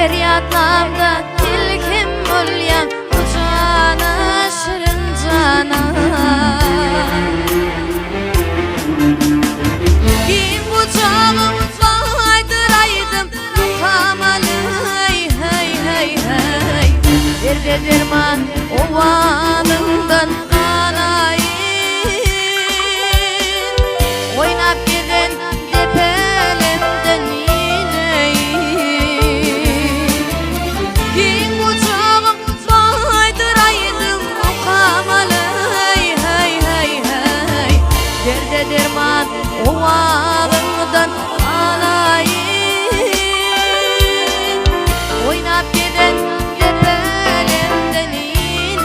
feryatlamda tilkim bolyan bu cana şirin cana. Kim bu canım baydıraydım kamalı hey hey hey hey. Derde derman ovanımdan kanayım, oynap giden depelemden ineyim. Kim bu canım baydıraydım kamalı hey hey hey hey. Derde derman ovanımdan kanayım, oynap giden depelemden ineyim.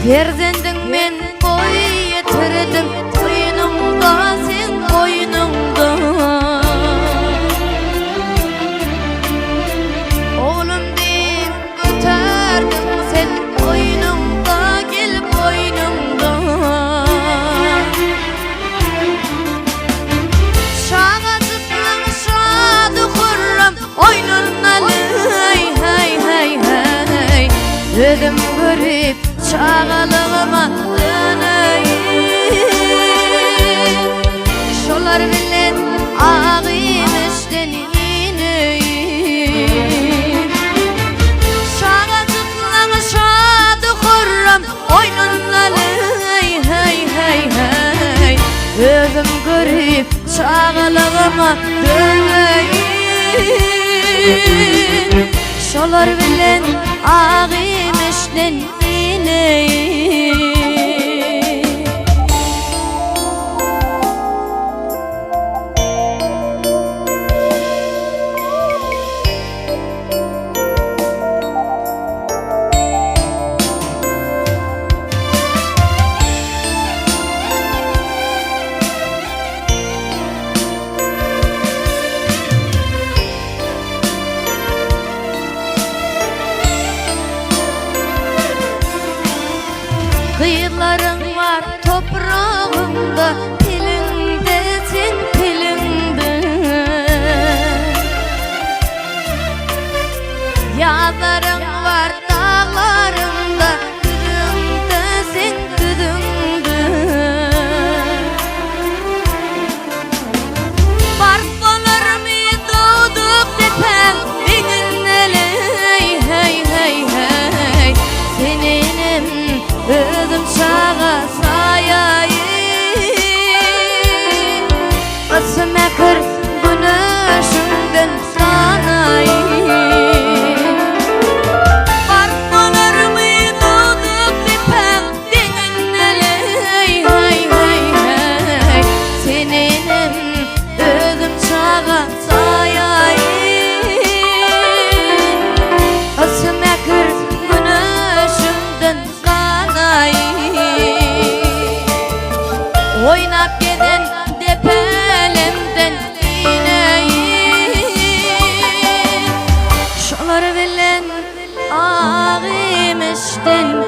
Perzendim men boy yetirdim, koynumda sen koynumda. Oğlum din götürdüm sen koynumda, gel koynumda. Şağacıklan şadı hurram, oynunnalı hey hey hey hey. Dedim görüp çağalığıma döneyim, şolar bilen ağayım işten ineyim. Şağacıklan şadı hurram, oynunnalı hey hey hey hey. Özüm görüp çağalığıma döneyim, şolar bilen ağayım işten ineyim. Kıyılarım var toprağımda, pilinde sen pilinde. Yağlarım var dağlarımda, güdümde sen güdümde. Barbalar mı doğduk depen benimle hey hey hey hey. Seninim özüm çağa sayayım, basıma kır güneşimden sanayım. Barbalarımı doğduk depen benimle hey hey hey hey. Seninim özüm çağa sayayım, basıma kır güneşimden oynap giden depelemden ineyim. Şolar bilen ağayım işten